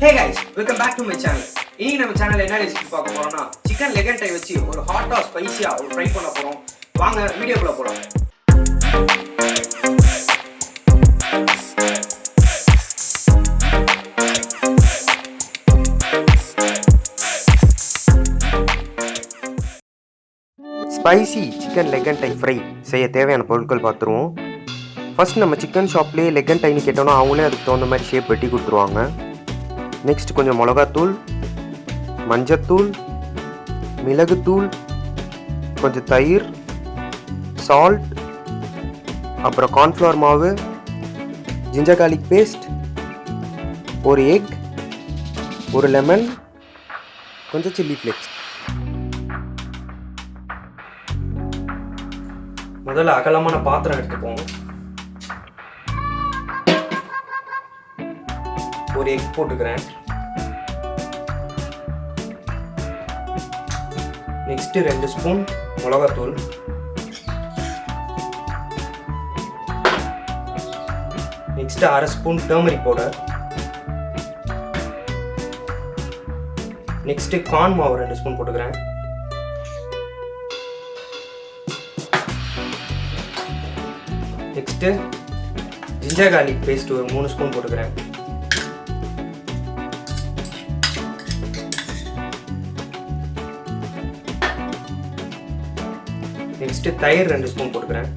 Hey guys, welcome back to my channel. இன்னைக்கு நம்ம சேனல்ல என்ன ரெசிபி பார்க்க போறோம்னா சிக்கன் லெக் அண்ட் டை வச்சு ஒரு ஹாட்டா ஸ்பைசியா ஒரு ஃப்ரை பண்ண போறோம். வாங்க வீடியோக்குள்ள போலாம். Spicy chicken leg and thigh fry செய்ய தேவையான பொருட்கள் பார்த்துருவோம். ஃபர்ஸ்ட் நம்ம சிக்கன் ஷாப்லேயே லெக் அண்ட் டைன்னு கேட்டோம்னா அவங்களே அதுக்கு தகுந்த மாதிரி ஷேப் வெட்டி கொடுத்துருவாங்க. நெக்ஸ்ட் கொஞ்சம் மிளகாத்தூள், மஞ்சத்தூள், மிளகுத்தூள், கொஞ்சம் தயிர், சால்ட், அப்புறம் கார்ன்ஃப்ளவர் மாவு, ஜிஞ்சர் கார்லிக் பேஸ்ட், ஒரு எக், ஒரு லெமன், கொஞ்சம் சில்லி ஃப்ளேக்ஸ். முதல்ல அகலமான பாத்திரம் எடுத்துப்போம். ஒரு எக் போட்டுக்கிறேன். நெக்ஸ்ட் 2 ஸ்பூன் மிளகாத்தூள், next 1/2 spoon turmeric powder, next corn மாவு 2 ஸ்பூன் போட்டுக்கிறேன். நெக்ஸ்ட் ஜிஞ்சர் கார்லிக் பேஸ்ட் ஒரு 3 ஸ்பூன் போட்டுக்கிறேன். நெக்ஸ்ட் தயிர் 2 ஸ்பூன் போட்டுக்கிறேன்.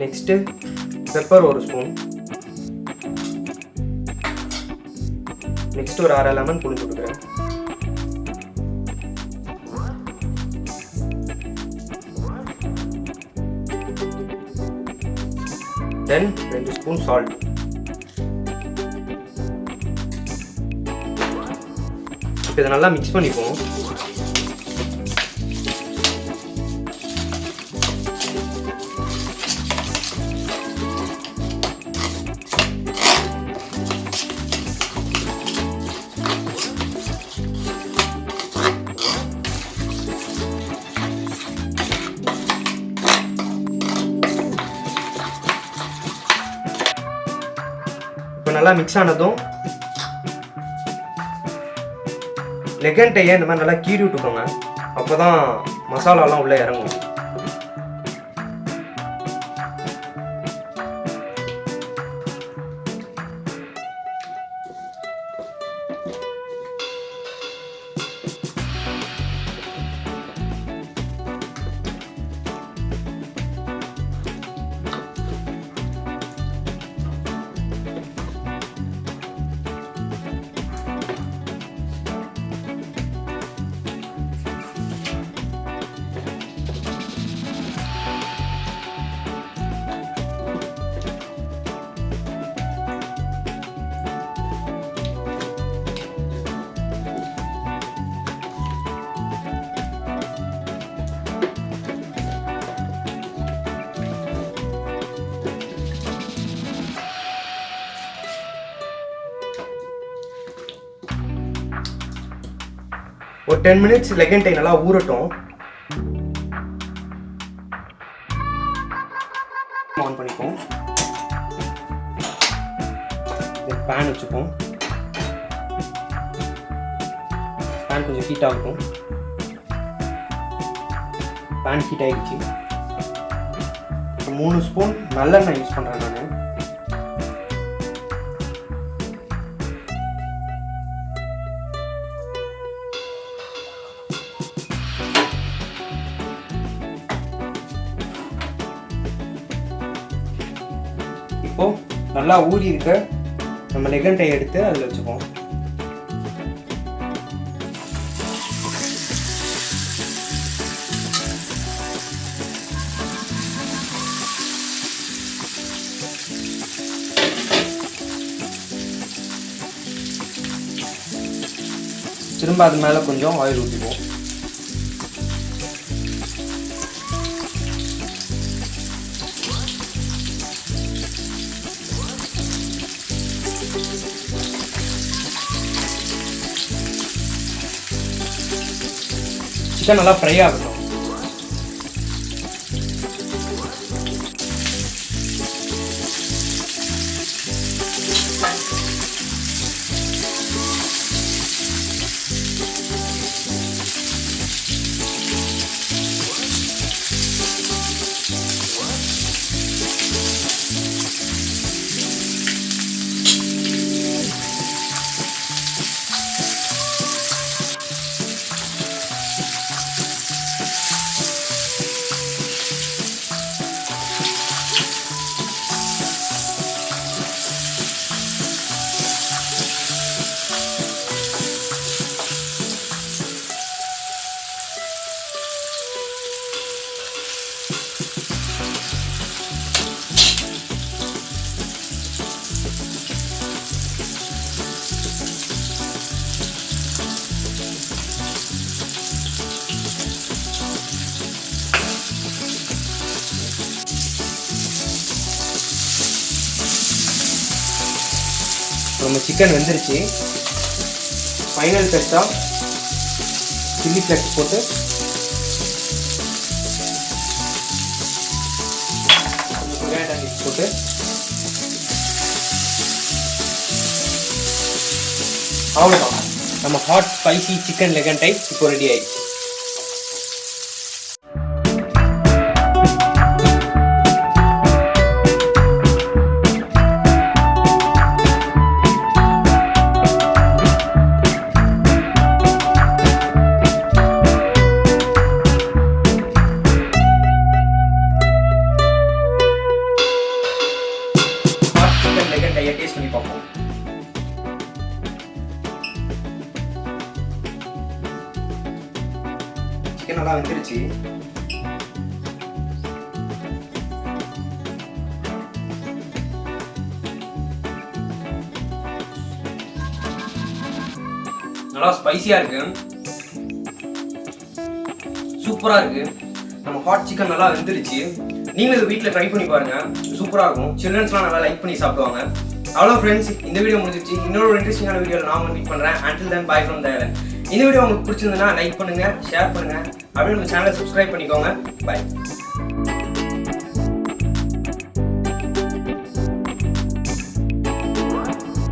Next pepper 1 spoon. நெக்ஸ்ட் ஒரு 1/2 லெமன் புளி போட்டுக்கிறேன். தென் 2 ஸ்பூன் சால்ட். இதை நல்லா மிக்ஸ் பண்ணிப்போம். இப்போ நல்லா மிக்ஸ் ஆனதும் லெக் அண்ட் டையை இந்த மாதிரி நல்லா கீறி விட்டுக்கோங்க. அப்போ தான் மசாலாலாம் உள்ளே இறங்கும். ஒரு 10 மினிட்ஸ் லெக் அண்ட் டை நல்லா ஊறட்டும். ஆன் பண்ணிப்போம். பேன் வச்சுப்போம். பேன் கொஞ்சம் ஹீட் ஆகட்டும். பேன் ஹீட் ஆகிடுச்சு. 3 ஸ்பூன் நல்லெண்ணெய் யூஸ் பண்ணுறேன் நான். இப்போ நல்லா ஊறி இருக்க நம்ம லெக் அண்ட் டை எடுத்து அதில் வச்சுப்போம். திரும்ப அது மேலே கொஞ்சம் ஆயில் ஊற்றிப்போம். சிக்கன் நல்லா ஃப்ரை ஆகட்டும். நம்ம சிக்கன் வெந்துருச்சு. ஃபைனல் டச்சாக சில்லி ஃப்ளேக்ஸ் போட்டு கொஞ்சம் கொரியாண்டர் லீவ்ஸ் போட்டு அவ்வளோதான். நம்ம hot spicy chicken leg and thigh இப்போ ரெடி ஆயிடுச்சு. ஹாட் சிக்கன் லெக் அண்ட் டையை டேஸ்ட் பண்ணி பார்ப்போம். சிக்கன் நல்லா வெந்துருச்சு. நல்லா ஸ்பைசியா இருக்கு, சூப்பரா இருக்கு. நம்ம ஹாட் சிக்கன் நல்லா வெந்துருச்சு. நீங்களும் இதை வீட்டில் ட்ரை பண்ணி பாருங்க, சூப்பரா இருக்கும். சில்ட்ரன்ஸ்லாம் நல்லா லைக் பண்ணி சாப்பிடுவாங்க. அவ்வளோ ஃப்ரெண்ட்ஸ், இந்த வீடியோ முடிஞ்சிருச்சு. இன்னொரு இன்ட்ரெஸ்டிங்கான வீடியோவில் நான் மீட் பண்ணுறேன். until then bye from there. இந்த வீடியோ உங்களுக்கு பிடிச்சிருந்ததுன்னா லைக் பண்ணுங்க, ஷேர் பண்ணுங்க, அப்படியே நம்ம சேனலை சப்ஸ்கிரைப் பண்ணிக்கோங்க. பை.